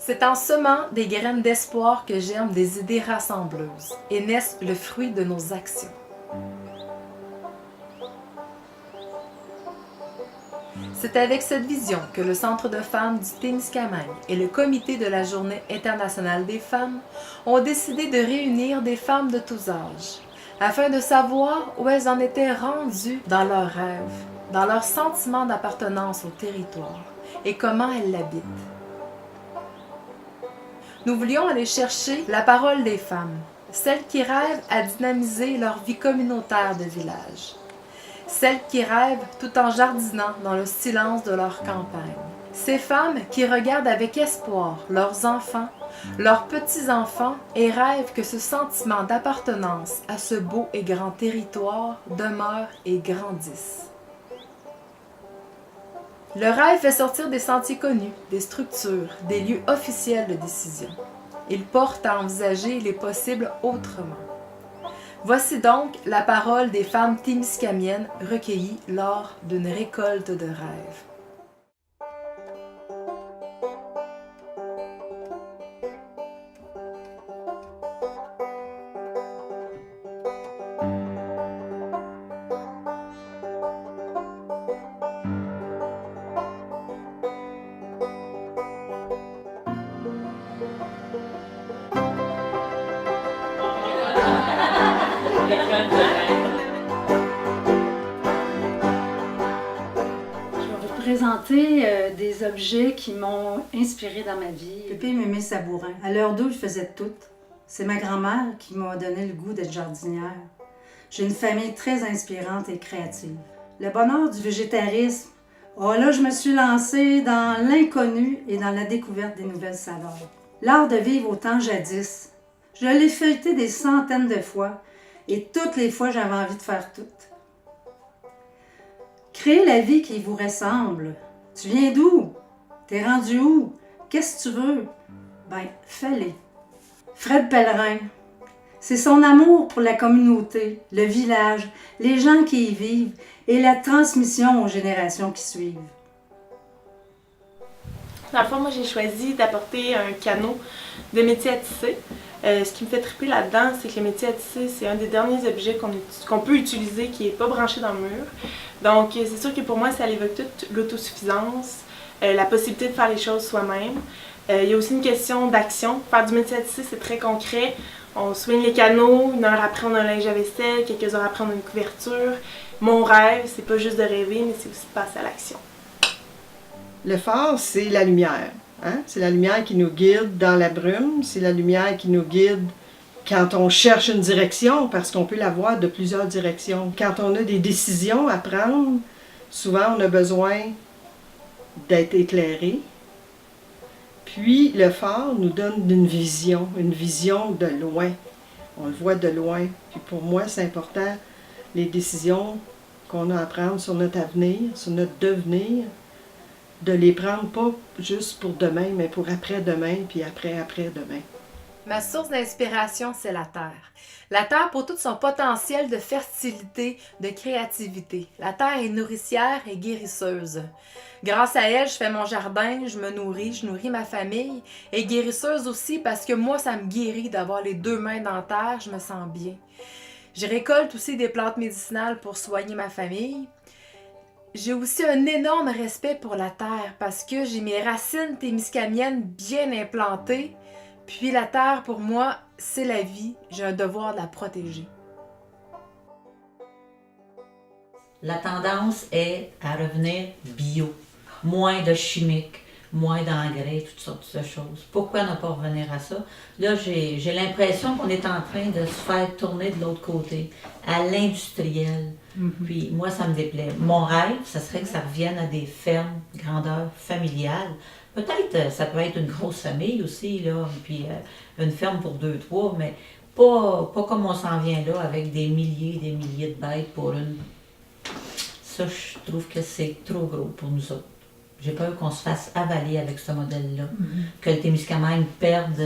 C'est en semant des graines d'espoir que germent des idées rassembleuses et naissent le fruit de nos actions. C'est avec cette vision que le Centre de femmes du Témiscamingue et le Comité de la Journée internationale des femmes ont décidé de réunir des femmes de tous âges, afin de savoir où elles en étaient rendues dans leurs rêves, dans leur sentiment d'appartenance au territoire et comment elles l'habitent. Nous voulions aller chercher la parole des femmes, celles qui rêvent à dynamiser leur vie communautaire de village, celles qui rêvent tout en jardinant dans le silence de leur campagne, ces femmes qui regardent avec espoir leurs enfants, leurs petits-enfants et rêvent que ce sentiment d'appartenance à ce beau et grand territoire demeure et grandisse. Le rêve fait sortir des sentiers connus, des structures, des lieux officiels de décision. Il porte à envisager les possibles autrement. Voici donc la parole des femmes témiscamiennes recueillies lors d'une récolte de rêves. Je vais vous présenter des objets qui m'ont inspirée dans ma vie. Pépé Mémé Sabourin. À l'heure d'où je faisais tout. C'est ma grand-mère qui m'a donné le goût d'être jardinière. J'ai une famille très inspirante et créative. Le bonheur du végétarisme. Oh là, je me suis lancée dans l'inconnu et dans la découverte des nouvelles saveurs. L'art de vivre au temps jadis. Je l'ai feuilleté des centaines de fois et toutes les fois, j'avais envie de faire tout. Créer la vie qui vous ressemble. Tu viens d'où? T'es rendu où? Qu'est-ce que tu veux? Ben, fais-les. Fred Pellerin. C'est son amour pour la communauté, le village, les gens qui y vivent et la transmission aux générations qui suivent. Dans le fond, moi, j'ai choisi d'apporter un canot de métier à tisser. Ce qui me fait triper là-dedans, c'est que le métier à tisser, c'est un des derniers objets qu'on peut utiliser qui n'est pas branché dans le mur. Donc, c'est sûr que pour moi, ça évoque toute l'autosuffisance, la possibilité de faire les choses soi-même. Il y a aussi une question d'action. Faire du métier à tisser, c'est très concret. On soigne les canaux, une heure après, on a un linge à vaisselle, quelques heures après, on a une couverture. Mon rêve, c'est pas juste de rêver, mais c'est aussi de passer à l'action. Le phare, c'est la lumière. Hein? C'est la lumière qui nous guide dans la brume, c'est la lumière qui nous guide quand on cherche une direction, parce qu'on peut la voir de plusieurs directions. Quand on a des décisions à prendre, souvent on a besoin d'être éclairé. Puis le phare nous donne une vision de loin. On le voit de loin. Puis pour moi, c'est important, les décisions qu'on a à prendre sur notre avenir, sur notre devenir, de les prendre pas juste pour demain, mais pour après-demain, puis après-après-demain. Ma source d'inspiration, c'est la terre. La terre pour tout son potentiel de fertilité, de créativité. La terre est nourricière et guérisseuse. Grâce à elle, je fais mon jardin, je nourris ma famille. Et guérisseuse aussi parce que moi, ça me guérit d'avoir les deux mains dans la terre, je me sens bien. Je récolte aussi des plantes médicinales pour soigner ma famille. J'ai aussi un énorme respect pour la terre parce que j'ai mes racines témiscamiennes bien implantées. Puis la terre, pour moi, c'est la vie. J'ai un devoir de la protéger. La tendance est à revenir bio. Moins de chimiques, moins d'engrais, toutes sortes de choses. Pourquoi ne pas revenir à ça? Là, j'ai l'impression qu'on est en train de se faire tourner de l'autre côté, à l'industriel. Puis moi, ça me déplaît. Mon rêve, ça serait que ça revienne à des fermes, grandeur familiale. Peut-être, ça peut être une grosse famille aussi, là, puis une ferme pour 2-3, mais pas comme on s'en vient là, avec des milliers et des milliers de bêtes pour une. Ça, je trouve que c'est trop gros pour nous autres. J'ai peur qu'on se fasse avaler avec ce modèle-là, que le Témiscamingue perde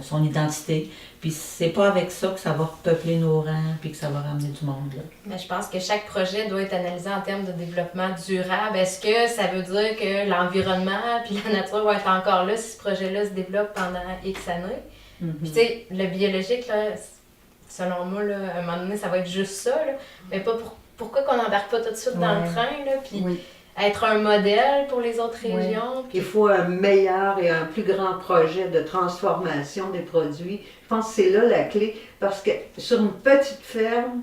son identité. Puis c'est pas avec ça que ça va repeupler nos rangs puis que ça va ramener du monde, là. Mais je pense que chaque projet doit être analysé en termes de développement durable. Est-ce que ça veut dire que l'environnement puis la nature va être encore là si ce projet-là se développe pendant X années? Puis tu sais, le biologique, là, selon moi, là, à un moment donné, ça va être juste ça, là. Mais pas pourquoi qu'on n'embarque pas tout de suite dans le train, là, puis être un modèle pour les autres régions. Il faut un meilleur et un plus grand projet de transformation des produits. Je pense que c'est là la clé, parce que sur une petite ferme,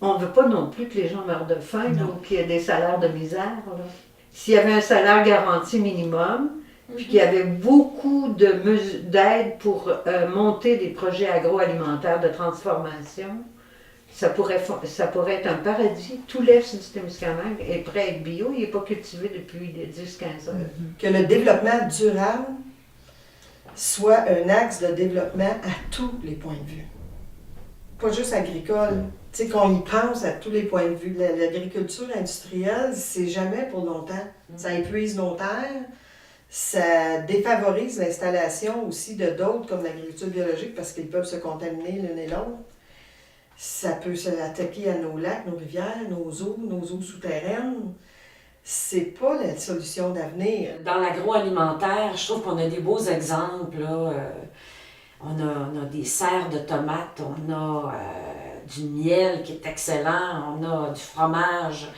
on ne veut pas non plus que les gens meurent de faim ou qu'il y ait des salaires de misère, là. S'il y avait un salaire garanti minimum, puis qu'il y avait beaucoup d'aide pour monter des projets agroalimentaires de transformation, ça pourrait être un paradis. Tout l'est du Témiscamingue est prêt à être bio, il n'est pas cultivé depuis 10-15 ans. Que le développement durable soit un axe de développement à tous les points de vue. Pas juste agricole. Tu sais, qu'on y pense à tous les points de vue. L'agriculture industrielle, c'est jamais pour longtemps. Ça épuise nos terres. Ça défavorise l'installation aussi de d'autres comme l'agriculture biologique parce qu'ils peuvent se contaminer l'un et l'autre. Ça peut s'attaquer à nos lacs, nos rivières, nos eaux souterraines. C'est pas la solution d'avenir. Dans l'agroalimentaire, je trouve qu'on a des beaux exemples, là. On a des serres de tomates, on a du miel qui est excellent, on a du fromage.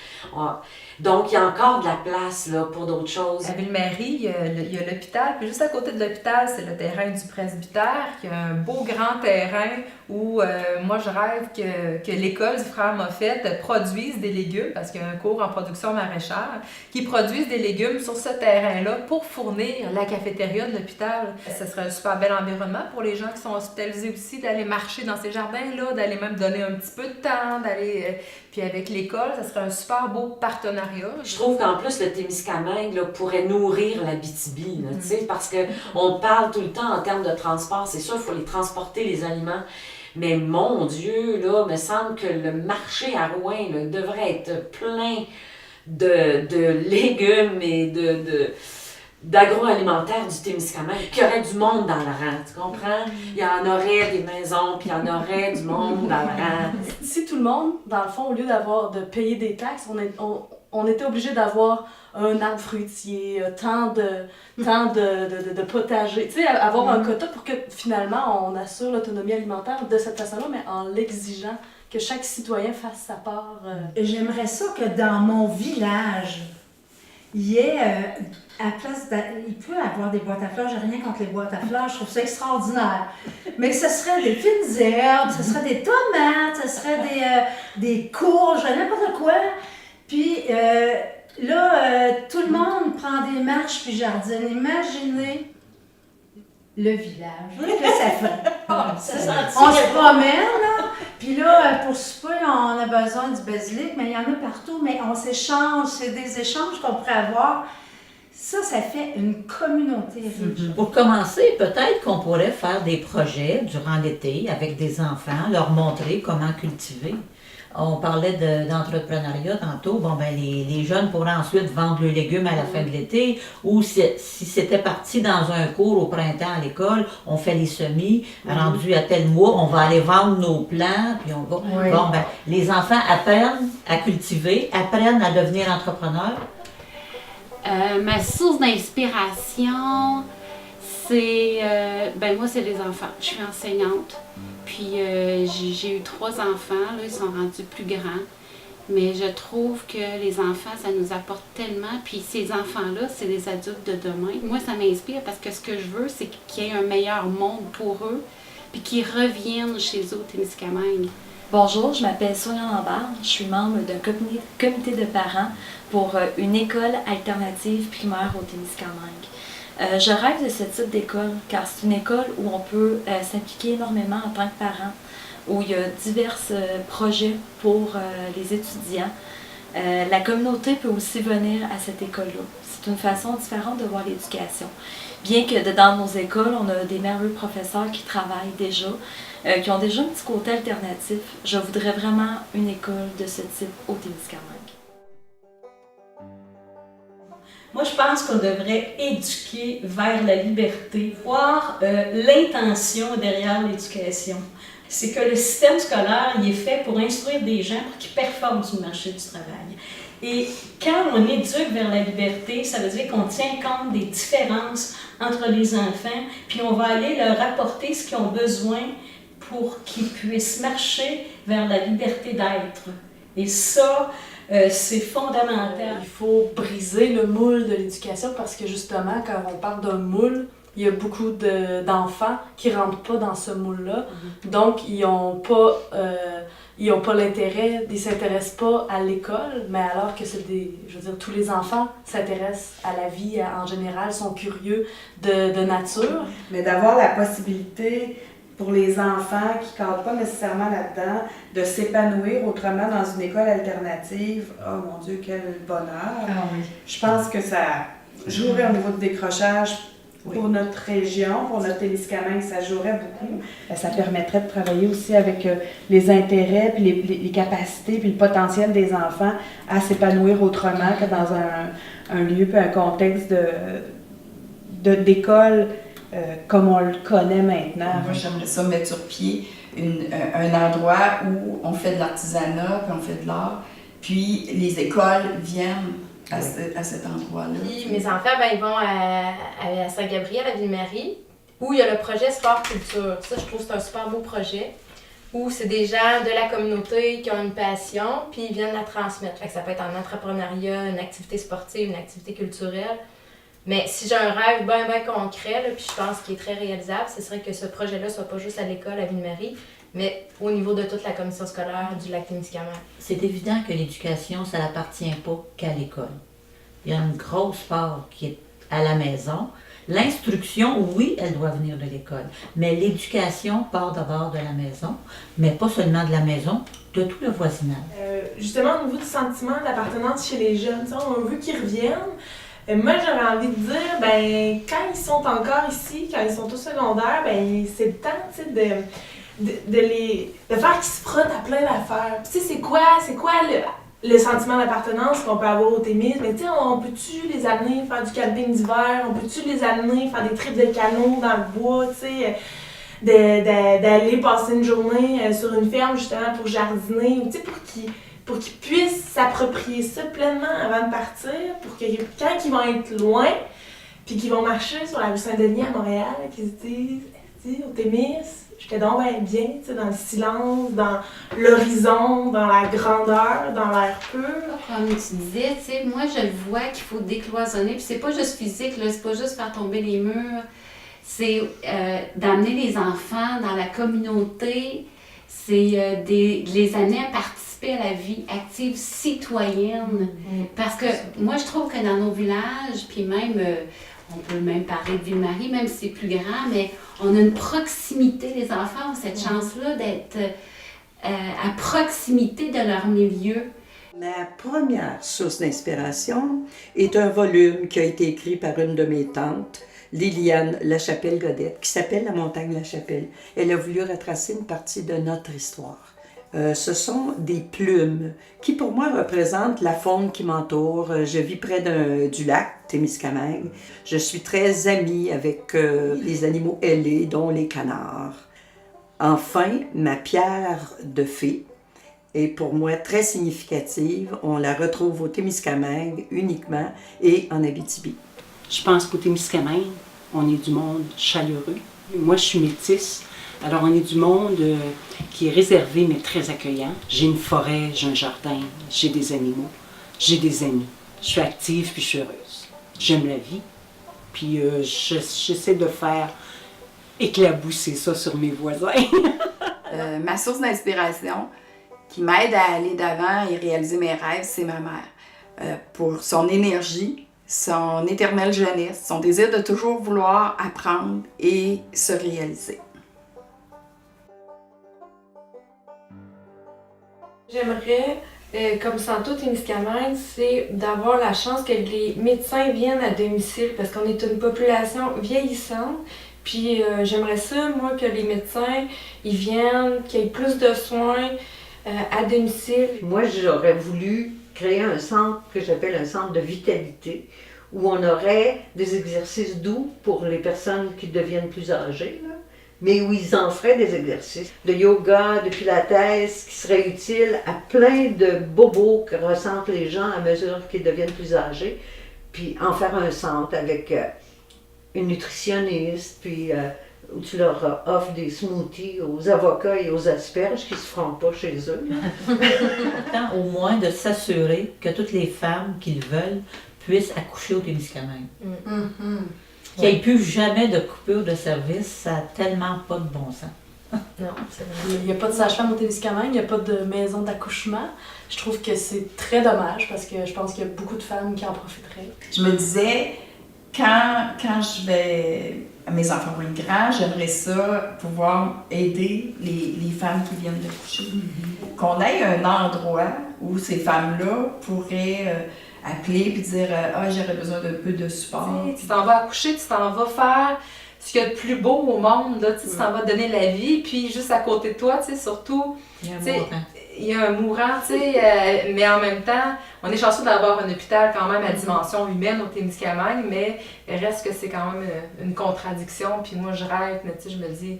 Donc, il y a encore de la place là, pour d'autres choses. À Ville-Marie, il y a l'hôpital, puis juste à côté de l'hôpital, c'est le terrain du presbytère, qui a un beau grand terrain où moi je rêve que l'école du frère Moffett produise des légumes, parce qu'il y a un cours en production maraîchère, qui produisent des légumes sur ce terrain-là pour fournir la cafétéria de l'hôpital. Ce serait un super bel environnement pour les gens qui sont hospitalisés aussi, d'aller marcher dans ces jardins-là, d'aller même donner un petit peu de temps, d'aller... Puis avec l'école, ça serait un super beau partenariat. Je trouve qu'en plus, le Témiscamingue là, pourrait nourrir l'Abitibi, tu sais, parce qu'on parle tout le temps en termes de transport. C'est sûr, il faut les transporter, les aliments. Mais mon Dieu, là, me semble que le marché à Rouen là, devrait être plein de légumes et d'agroalimentaire du Témiscamingue, qu'il y aurait du monde dans le rang, tu comprends? Il y en aurait des maisons, puis il y en aurait du monde dans le rang. Si tout le monde, dans le fond, au lieu de payer des taxes, on était obligé d'avoir un arbre fruitier, tant de potagers, tu sais, avoir un quota pour que finalement on assure l'autonomie alimentaire de cette façon-là, mais en l'exigeant, que chaque citoyen fasse sa part. J'aimerais ça que dans mon village, il y ait, il peut avoir des boîtes à fleurs, j'ai rien contre les boîtes à fleurs, je trouve ça extraordinaire. Mais ce serait des fines herbes, ce serait des tomates, ce serait des courges, n'importe quoi. Puis là, tout le monde prend des marches puis jardine. Imaginez le village. Que ça fait. On se promène, là. Puis là, pour souper, on a besoin du basilic, mais il y en a partout. Mais on s'échange, c'est des échanges qu'on pourrait avoir. Ça fait une communauté riche. Pour commencer, peut-être qu'on pourrait faire des projets durant l'été avec des enfants, leur montrer comment cultiver. On parlait d'entrepreneuriat tantôt. Bon, ben les jeunes pourraient ensuite vendre leurs légumes à la fin de l'été, ou si c'était parti dans un cours au printemps à l'école, on fait les semis, rendu à tel mois, on va aller vendre nos plants, puis on va... Bon, ben les enfants apprennent à cultiver, apprennent à devenir entrepreneurs. Ma source d'inspiration, c'est... moi, c'est les enfants. Je suis enseignante. Puis j'ai eu 3 enfants, là, ils sont rendus plus grands. Mais je trouve que les enfants, ça nous apporte tellement. Puis ces enfants-là, c'est les adultes de demain. Moi, ça m'inspire parce que ce que je veux, c'est qu'il y ait un meilleur monde pour eux. Puis qu'ils reviennent chez eux au Témiscamingue. Bonjour, je m'appelle Sonia Lambert. Je suis membre d'un comité de parents pour une école alternative primaire au Témiscamingue. Je rêve de ce type d'école car c'est une école où on peut s'impliquer énormément en tant que parent, où il y a divers projets pour les étudiants. La communauté peut aussi venir à cette école-là. C'est une façon différente de voir l'éducation. Bien que dans nos écoles, on a des merveilleux professeurs qui travaillent déjà, qui ont déjà un petit côté alternatif, je voudrais vraiment une école de ce type au Témiscamingue. Moi, je pense qu'on devrait éduquer vers la liberté, voir l'intention derrière l'éducation. C'est que le système scolaire, il est fait pour instruire des gens pour qu'ils performent sur le marché du travail. Et quand on éduque vers la liberté, ça veut dire qu'on tient compte des différences entre les enfants, puis on va aller leur apporter ce qu'ils ont besoin pour qu'ils puissent marcher vers la liberté d'être. Et ça, c'est fondamental. Il faut briser le moule de l'éducation parce que justement, quand on parle d'un moule, il y a beaucoup d'enfants qui ne rentrent pas dans ce moule-là. Donc, ils n'ont pas l'intérêt, ils ne s'intéressent pas à l'école, mais alors que je veux dire, tous les enfants s'intéressent à la vie en général, sont curieux de nature. Mais d'avoir la possibilité pour les enfants qui ne cadrent pas nécessairement là-dedans, de s'épanouir autrement dans une école alternative, oh mon Dieu, quel bonheur! Ah oui. Je pense que ça jouerait au niveau du décrochage pour notre région, pour notre Témiscamingue, ça jouerait beaucoup. Ça permettrait de travailler aussi avec les intérêts, puis les capacités, puis le potentiel des enfants à s'épanouir autrement que dans un lieu, puis un contexte d'école comme on le connaît maintenant. Moi, j'aimerais ça mettre sur pied un endroit où on fait de l'artisanat, puis on fait de l'art, puis les écoles viennent à cet endroit-là. Puis mes enfants, ils vont à Saint-Gabriel, à Ville-Marie, où il y a le projet Sport-Culture. Ça, je trouve que c'est un super beau projet, où c'est des gens de la communauté qui ont une passion, puis ils viennent la transmettre. Fait que ça peut être en entrepreneuriat, une activité sportive, une activité culturelle. Mais si j'ai un rêve bien concret, là, puis je pense qu'il est très réalisable, ce serait que ce projet-là soit pas juste à l'école à Ville-Marie, mais au niveau de toute la commission scolaire du Lac-Témiscamingue. C'est évident que l'éducation, ça n'appartient pas qu'à l'école. Il y a une grosse part qui est à la maison. L'instruction, oui, elle doit venir de l'école, mais l'éducation part d'abord de la maison, mais pas seulement de la maison, de tout le voisinage. Justement, au niveau du sentiment d'appartenance chez les jeunes, on veut qu'ils reviennent. Moi, j'aurais envie de dire, quand ils sont encore ici, quand ils sont au secondaire, c'est le temps, de faire qu'ils se frottent à plein d'affaires. Tu sais, c'est quoi le sentiment d'appartenance qu'on peut avoir au Témis? Mais tu sais, on peut-tu les amener faire du camping d'hiver? On peut-tu les amener faire des trips de canot dans le bois, tu sais? D'aller passer une journée sur une ferme, justement, pour jardiner, tu sais, pour qu'ils puissent s'approprier ça pleinement avant de partir, pour que quand ils vont être loin, puis qu'ils vont marcher sur la rue Saint-Denis à Montréal, qu'ils se disent, tu sais, au Témis, j'étais donc bien, tu sais, dans le silence, dans l'horizon, dans la grandeur, dans l'air pur. Comme tu disais, tu sais, moi je le vois qu'il faut décloisonner, puis c'est pas juste physique, là, c'est pas juste faire tomber les murs, c'est d'amener les enfants dans la communauté, c'est de les amener à participer à la vie active citoyenne. Parce que moi, je trouve que dans nos villages, puis même, on peut même parler de Ville-Marie, même si c'est plus grand, mais on a une proximité, les enfants ont cette chance-là d'être à proximité de leur milieu. Ma première source d'inspiration est un volume qui a été écrit par une de mes tantes, Liliane Lachapelle-Godette, qui s'appelle La montagne Lachapelle. Elle a voulu retracer une partie de notre histoire. Ce sont des plumes qui, pour moi, représentent la faune qui m'entoure. Je vis près du lac Témiscamingue. Je suis très amie avec les animaux ailés, dont les canards. Enfin, ma pierre de fée est pour moi très significative. On la retrouve au Témiscamingue uniquement et en Abitibi. Je pense qu'au Témiscamingue, on est du monde chaleureux. Moi, je suis métisse. Alors, on est du monde qui est réservé, mais très accueillant. J'ai une forêt, j'ai un jardin, j'ai des animaux, j'ai des amis. Je suis active puis je suis heureuse. J'aime la vie. Puis, j'essaie de faire éclabousser ça sur mes voisins. Ma source d'inspiration qui m'aide à aller d'avant et réaliser mes rêves, c'est ma mère. Pour son énergie, son éternelle jeunesse, son désir de toujours vouloir apprendre et se réaliser. J'aimerais, comme Santo Témiscamingue, c'est d'avoir la chance que les médecins viennent à domicile parce qu'on est une population vieillissante. Puis j'aimerais ça, moi, que les médecins, ils viennent, qu'il y ait plus de soins à domicile. Moi, j'aurais voulu créer un centre que j'appelle un centre de vitalité où on aurait des exercices doux pour les personnes qui deviennent plus âgées, là, mais où ils en feraient des exercices de yoga, de pilates, qui seraient utiles à plein de bobos que ressentent les gens à mesure qu'ils deviennent plus âgés, puis en faire un centre avec une nutritionniste, puis où tu leur offres des smoothies aux avocats et aux asperges qui ne se feront pas chez eux. Important au moins de s'assurer que toutes les femmes qui le veulent puissent accoucher au Témiscamingue. Qu'il n'y ait plus jamais de coupure de service, ça n'a tellement pas de bon sens. Non, c'est vrai. Il n'y a pas de sage-femme au Témiscamingue, il n'y a pas de maison d'accouchement. Je trouve que c'est très dommage parce que je pense qu'il y a beaucoup de femmes qui en profiteraient. Je me disais, quand je vais... Mes enfants vont être grands, j'aimerais ça pouvoir aider les femmes qui viennent d'accoucher. Qu'on ait un endroit où ces femmes-là pourraient appeler et dire « Ah, j'aurais besoin d'un peu de support. » Tu t'en vas accoucher, tu t'en vas faire ce qu'il y a de plus beau au monde, là, tu t'en vas donner la vie, puis juste à côté de toi, surtout, il y a un mourant, mais en même temps, on est chanceux d'avoir un hôpital quand même à dimension humaine au Témiscamingue, mais il reste que c'est quand même une contradiction, puis moi je rêve, mais je me dis,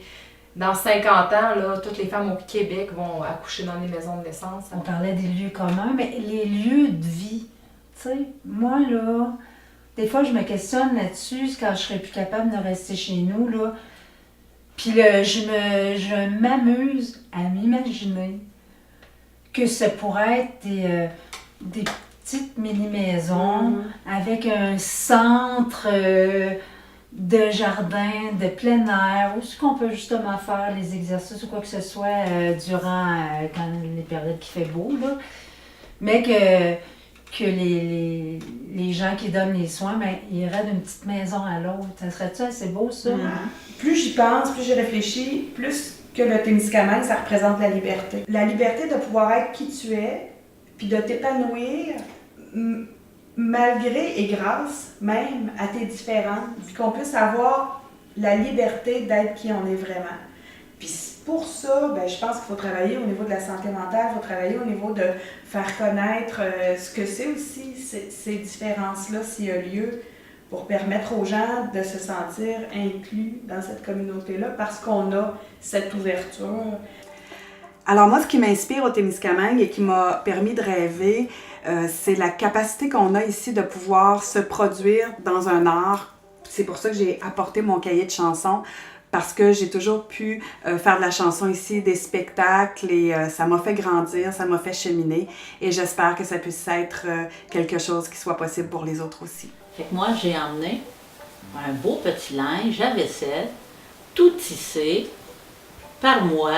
dans 50 ans, là, toutes les femmes au Québec vont accoucher dans les maisons de naissance. On parlait des lieux communs, mais les lieux de vie, tu sais, moi là, des fois je me questionne là-dessus quand je serais plus capable de rester chez nous, là, puis je m'amuse à m'imaginer que ça pourrait être des petites mini-maisons avec un centre de jardin, de plein air, où est-ce qu'on peut justement faire les exercices ou quoi que ce soit durant quand les périodes qui fait beau, là. Mais que les gens qui donnent les soins, ben, ils iraient d'une petite maison à l'autre. Ça serait-tu assez beau, ça? Plus j'y pense, plus j'y réfléchis, plus que le Témiscamingue, ça représente la liberté. La liberté de pouvoir être qui tu es, puis de t'épanouir malgré et grâce même à tes différences, puis qu'on puisse avoir la liberté d'être qui on est vraiment. Puis pour ça, ben, je pense qu'il faut travailler au niveau de la santé mentale, il faut travailler au niveau de faire connaître ce que c'est aussi ces différences-là, s'il y a lieu, pour permettre aux gens de se sentir inclus dans cette communauté-là parce qu'on a cette ouverture. Alors moi, ce qui m'inspire au Témiscamingue et qui m'a permis de rêver, c'est la capacité qu'on a ici de pouvoir se produire dans un art. C'est pour ça que j'ai apporté mon cahier de chansons, parce que j'ai toujours pu faire de la chanson ici, des spectacles, et ça m'a fait grandir, ça m'a fait cheminer, et j'espère que ça puisse être quelque chose qui soit possible pour les autres aussi. Fait que moi, j'ai emmené un beau petit linge à vaisselle, tout tissé, par moi.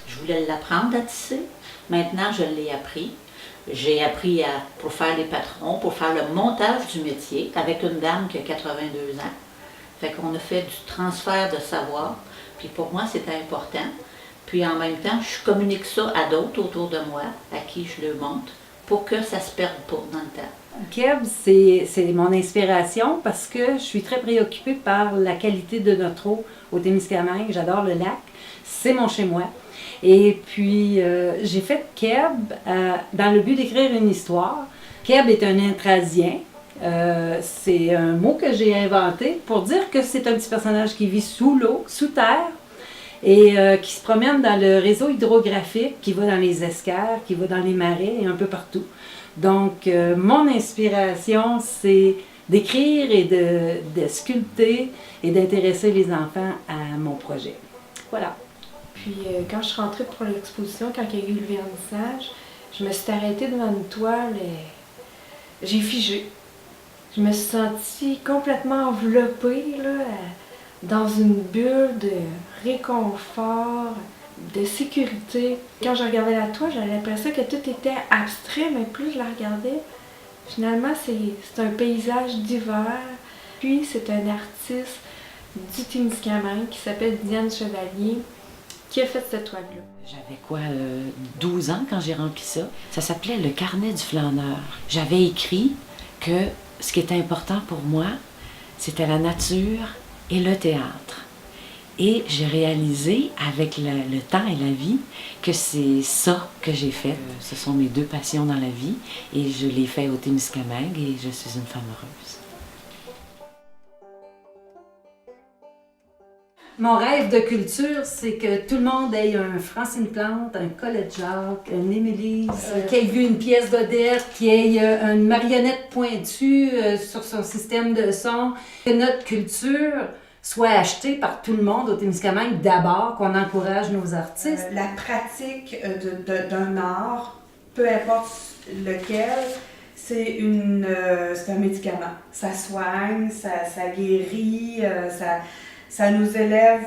Je voulais l'apprendre à tisser. Maintenant, je l'ai appris. J'ai appris pour faire les patrons, pour faire le montage du métier, avec une dame qui a 82 ans. Fait qu'on a fait du transfert de savoir. Puis pour moi, c'était important. Puis en même temps, je communique ça à d'autres autour de moi, à qui je le montre, pour que ça se perde pas dans le temps. Keb, c'est mon inspiration parce que je suis très préoccupée par la qualité de notre eau au Témiscamingue. J'adore le lac. C'est mon chez-moi. Et puis, j'ai fait Keb dans le but d'écrire une histoire. Keb est un intrasien. C'est un mot que j'ai inventé pour dire que c'est un petit personnage qui vit sous l'eau, sous terre, et qui se promène dans le réseau hydrographique, qui va dans les escarres, qui va dans les marais et un peu partout. Donc, mon inspiration, c'est d'écrire et de sculpter et d'intéresser les enfants à mon projet. Voilà. Puis, quand je suis rentrée pour l'exposition, quand il y a eu le vernissage, je me suis arrêtée devant une toile et j'ai figé. Je me suis sentie complètement enveloppée là, dans une bulle de réconfort, de sécurité. Quand je regardais la toile, j'avais l'impression que tout était abstrait, mais plus je la regardais, finalement, c'est un paysage d'hiver. Puis, c'est un artiste du Témiscamingue qui s'appelle Diane Chevalier qui a fait cette toile-là. J'avais 12 ans quand j'ai rempli ça. Ça s'appelait Le carnet du flâneur. J'avais écrit que ce qui était important pour moi, c'était la nature et le théâtre. Et j'ai réalisé, avec le temps et la vie, que c'est ça que j'ai fait. Ce sont mes deux passions dans la vie, et je l'ai fait au Témiscamingue, et je suis une femme heureuse. Mon rêve de culture, c'est que tout le monde ait un Francine Plante, un Colette Jacques, un Émilie, qui ait vu une pièce d'Odette, qui ait une marionnette pointue sur son système de son. Que notre culture soit achetée par tout le monde au Témiscamingue d'abord, qu'on encourage nos artistes. La pratique d'un art, peu importe lequel, c'est un médicament. Ça soigne, ça guérit, ça nous élève,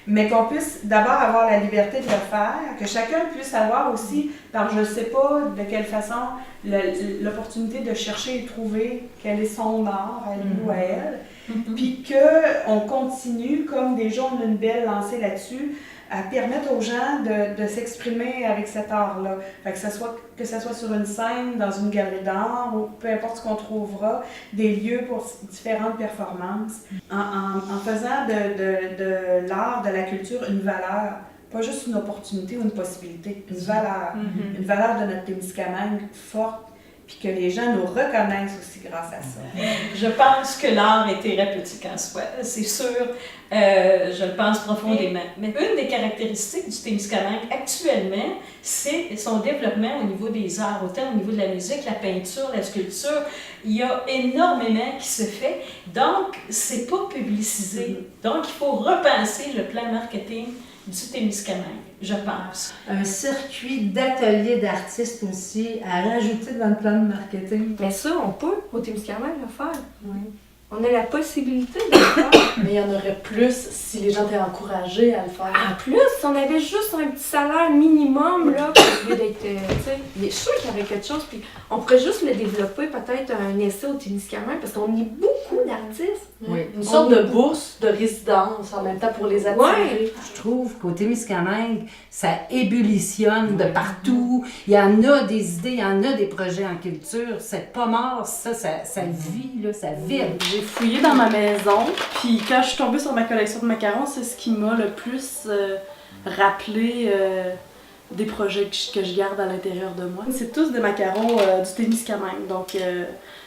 mais qu'on puisse d'abord avoir la liberté de le faire, que chacun puisse avoir aussi, par je ne sais pas de quelle façon, l'opportunité de chercher et trouver quel est son art, à lui ou à elle, puis qu'on continue, comme déjà on a une belle lancée là-dessus, à permettre aux gens de s'exprimer avec cet art-là. Fait que ça soit sur une scène, dans une galerie d'art, ou peu importe ce qu'on trouvera, des lieux pour différentes performances. En faisant de l'art, de la culture, une valeur, pas juste une opportunité ou une possibilité, une valeur. Une valeur de notre Témiscamingue forte, puis que les gens nous reconnaissent aussi grâce à ça. Je pense que l'art est thérapeutique en soi, c'est sûr, je le pense profondément. Mais une des caractéristiques du Témiscamingue actuellement, c'est son développement au niveau des arts, autant au niveau de la musique, la peinture, la sculpture. Il y a énormément qui se fait, donc c'est pas publicisé. Donc il faut repenser le plan marketing du Témiscamingue, je pense. Un circuit d'ateliers d'artistes aussi à rajouter dans le plan de marketing. Mais ça, on peut au Témiscamingue le faire. Oui. On a la possibilité de le faire. Mais il y en aurait plus si les gens étaient encouragés à le faire. En plus, si on avait juste un petit salaire minimum, là, pour d'être, tu sais, je suis sûre qu'il y aurait quelque chose, puis on pourrait juste le développer, peut-être un essai au Témiscamingue, parce qu'on est beaucoup d'artistes. Oui. Une sorte de bourse de résidence en même temps pour les attirer. Ouais. Je trouve qu'au Témiscamingue, ça ébullitionne de partout. Il y en a des idées, il y en a des projets en culture. C'est pas mort, ça vit, là, ça vibre. J'ai fouillé dans ma maison, puis quand je suis tombée sur ma collection de macarons, c'est ce qui m'a le plus rappelé des projets que je garde à l'intérieur de moi. C'est tous des macarons du Témiscamingue, donc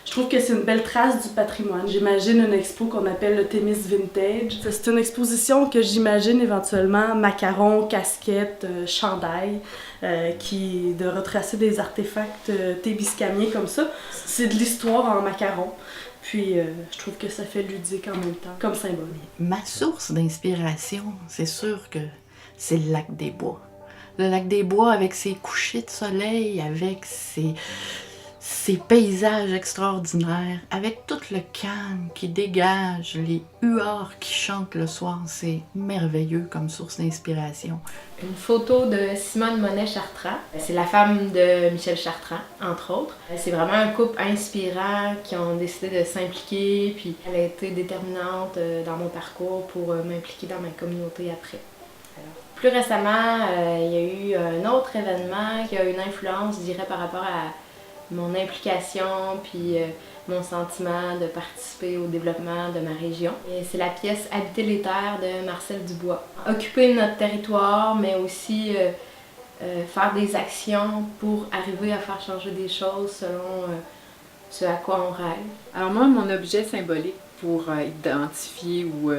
je trouve que c'est une belle trace du patrimoine. J'imagine une expo qu'on appelle le Témis Vintage. C'est une exposition que j'imagine éventuellement macarons, casquettes, chandails, de retracer des artefacts témiscamiens comme ça. C'est de l'histoire en macarons. Puis, je trouve que ça fait ludique en même temps, comme symbole. Ma source d'inspiration, c'est sûr que c'est le lac des Bois. Le lac des Bois avec ses couchers de soleil, avec ses paysages extraordinaires, avec tout le calme qui dégage, les huards qui chantent le soir, c'est merveilleux comme source d'inspiration. Une photo de Simone Monet-Chartrand. C'est la femme de Michel Chartrand, entre autres. C'est vraiment un couple inspirant qui ont décidé de s'impliquer, puis elle a été déterminante dans mon parcours pour m'impliquer dans ma communauté après. Alors, plus récemment, il y a eu un autre événement qui a une influence, je dirais, par rapport à mon implication, puis mon sentiment de participer au développement de ma région. Et c'est la pièce « Habiter les terres » de Marcel Dubois. Occuper notre territoire, mais aussi faire des actions pour arriver à faire changer des choses selon ce à quoi on rêve. Alors moi, mon objet symbolique pour identifier ou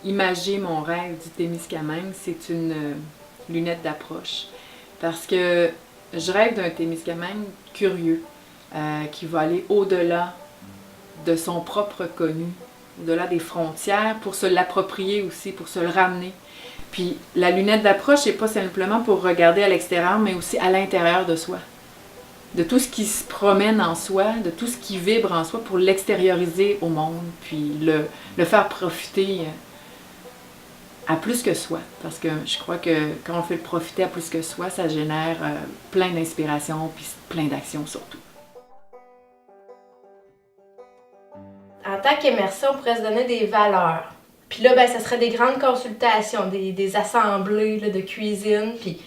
imager mon rêve du Témiscamingue, c'est une lunette d'approche. Parce que je rêve d'un Témiscamingue curieux, qui va aller au-delà de son propre connu, au-delà des frontières, pour se l'approprier aussi, pour se le ramener. Puis la lunette d'approche, c'est pas simplement pour regarder à l'extérieur, mais aussi à l'intérieur de soi. De tout ce qui se promène en soi, de tout ce qui vibre en soi, pour l'extérioriser au monde, puis le faire profiter à plus que soi. Parce que je crois que quand on fait le profiter à plus que soi, ça génère plein d'inspiration, puis plein d'actions surtout. En tant qu'immersion, on pourrait se donner des valeurs. Puis là, ben, ça serait des grandes consultations, des assemblées là, de cuisine, puis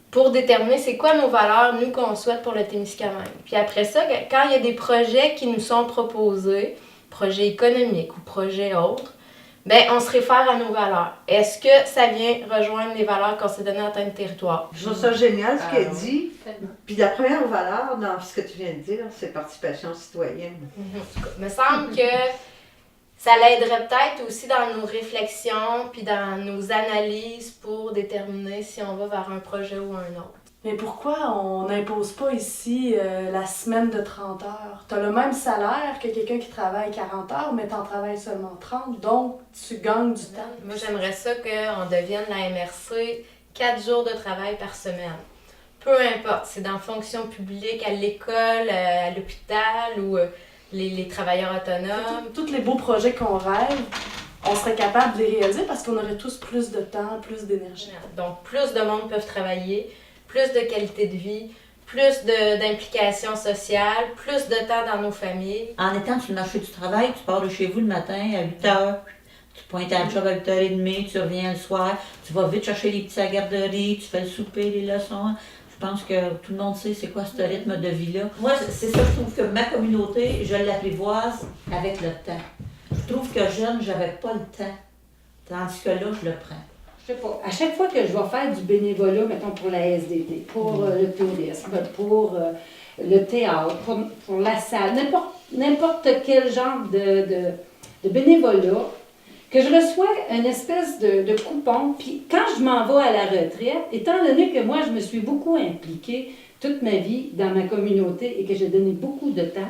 pour déterminer c'est quoi nos valeurs, nous, qu'on souhaite pour le Témiscamingue. Puis après ça, quand il y a des projets qui nous sont proposés, projets économiques ou projets autres, ben on se réfère à nos valeurs. Est-ce que ça vient rejoindre les valeurs qu'on s'est données en tant que territoire? Je trouve ça génial ce qu'elle dit. Puis la première valeur dans ce que tu viens de dire, c'est participation citoyenne. Il me semble que Ça l'aiderait peut-être aussi dans nos réflexions puis dans nos analyses pour déterminer si on va vers un projet ou un autre. Mais pourquoi on n'impose pas ici la semaine de 30 heures? Tu as le même salaire que quelqu'un qui travaille 40 heures, mais tu en travailles seulement 30, donc tu gagnes du temps. Moi, j'aimerais ça qu'on devienne la MRC 4 jours de travail par semaine. Peu importe, c'est dans la fonction publique, à l'école, à l'hôpital ou les travailleurs autonomes. Tous les beaux projets qu'on rêve, on serait capable de les réaliser parce qu'on aurait tous plus de temps, plus d'énergie. Donc, plus de monde peuvent travailler, plus de qualité de vie, plus d'implication sociale, plus de temps dans nos familles. En étant sur le marché du travail, tu pars de chez vous le matin à 8 h, tu pointes à la job à 8 h 30, tu reviens le soir, tu vas vite chercher les petits à la garderie, tu fais le souper, les leçons. Je pense que tout le monde sait c'est quoi ce rythme de vie-là. Moi, c'est ça, je trouve que ma communauté, je l'apprivoise avec le temps. Je trouve que jeune, j'avais pas le temps, tandis que là, je le prends. Je sais pas, à chaque fois que je vais faire du bénévolat, mettons pour la SDT, pour le tourisme, pour le théâtre, pour la salle, n'importe quel genre de bénévolat, que je reçois une espèce de coupon, puis quand je m'en vais à la retraite, étant donné que moi, je me suis beaucoup impliquée toute ma vie dans ma communauté et que j'ai donné beaucoup de temps,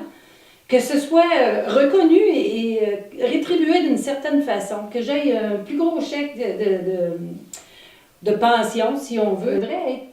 que ce soit reconnu et rétribué d'une certaine façon, que j'aie un plus gros chèque de pension, si on veut, devrait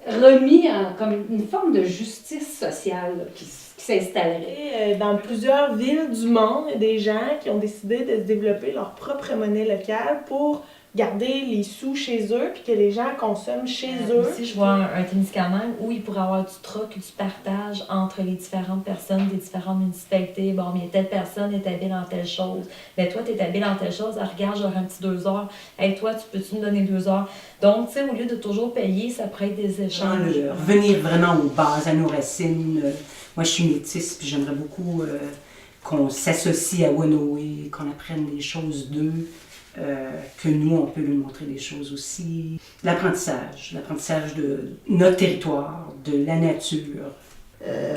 être remis comme une forme de justice sociale là, qui s'installerait. Dans plusieurs villes du monde, il y a des gens qui ont décidé de se développer leur propre monnaie locale pour garder les sous chez eux puis que les gens consomment chez eux. Ici, je vois un Témiscamingue où il pourrait y avoir du troc, du partage entre les différentes personnes des différentes municipalités. Bon, mais telle personne est habile en telle chose. Mais toi, tu es habile en telle chose. Ah, regarde, j'aurai un petit 2 heures. Hey, toi, peux-tu me donner 2 heures? Donc, tu sais, au lieu de toujours payer, ça pourrait être des échanges. Revenir vraiment aux bases, à nos racines. Moi, je suis métisse, puis j'aimerais beaucoup qu'on s'associe à Wanoé, qu'on apprenne des choses d'eux. Que nous, on peut lui montrer des choses aussi. L'apprentissage de notre territoire, de la nature.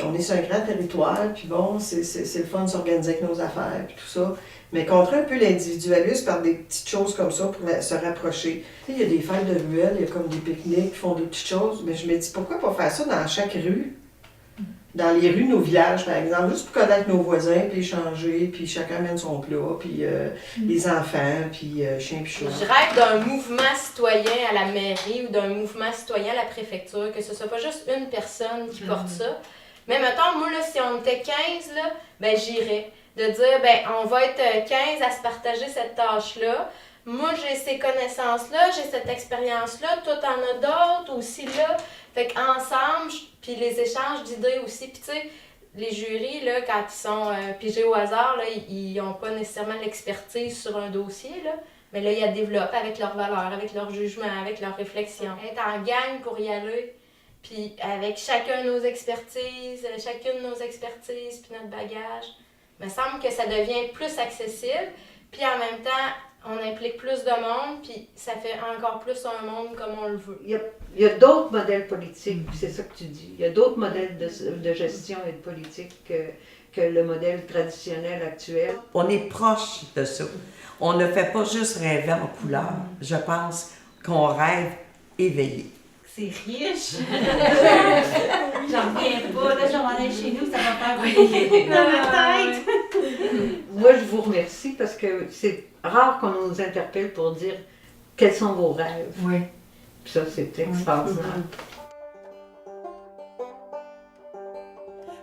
On est sur un grand territoire, puis bon, c'est le fun de s'organiser avec nos affaires, puis tout ça. Mais contrer un peu l'individualisme par des petites choses comme ça pour se rapprocher. Tu sais, il y a des fêtes de ruelles, il y a comme des pique-niques qui font des petites choses, mais je me dis, pourquoi pas faire ça dans chaque rue? Dans les rues de nos villages, par exemple, juste pour connaître nos voisins, puis échanger, puis chacun amène son plat, puis les enfants, puis chien puis chat. Je rêve d'un mouvement citoyen à la mairie ou d'un mouvement citoyen à la préfecture, que ce soit pas juste une personne qui porte ça. Mais mettons, moi, là, si on était 15, là, ben j'irais. De dire, ben on va être 15 à se partager cette tâche-là. Moi, j'ai ces connaissances-là, j'ai cette expérience-là, toi, t'en as d'autres aussi, là. Fait qu'ensemble, puis les échanges d'idées aussi, puis tu sais, les jurys, là, quand ils sont pigés au hasard, là, ils n'ont pas nécessairement l'expertise sur un dossier, là, mais là, ils la développent avec leurs valeurs, avec leur jugement, avec leurs réflexions. Être en gang pour y aller, puis avec chacune de nos expertises, puis notre bagage, il me semble que ça devient plus accessible, puis en même temps, on implique plus de monde, puis ça fait encore plus un monde comme on le veut. Il y a d'autres modèles politiques, c'est ça que tu dis. Il y a d'autres modèles de gestion et de politique que le modèle traditionnel actuel. On est proche de ça. On ne fait pas juste rêver en couleur. Je pense qu'on rêve éveillé. C'est riche! J'en reviens pas, là, j'en aller chez nous, ça va faire briller dans ma tête! Moi, je vous remercie parce que c'est rare qu'on nous interpelle pour dire quels sont vos rêves. Oui. Puis ça, c'est extraordinaire.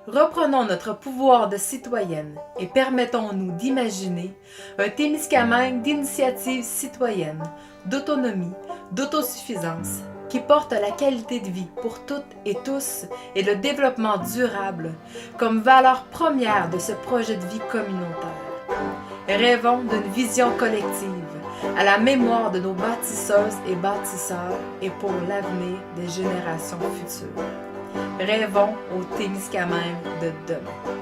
Reprenons notre pouvoir de citoyenne et permettons-nous d'imaginer un Témiscamingue d'initiative citoyenne, d'autonomie, d'autosuffisance, qui porte la qualité de vie pour toutes et tous et le développement durable comme valeur première de ce projet de vie communautaire. Rêvons d'une vision collective à la mémoire de nos bâtisseuses et bâtisseurs et pour l'avenir des générations futures. Rêvons au Témiscamingue de demain.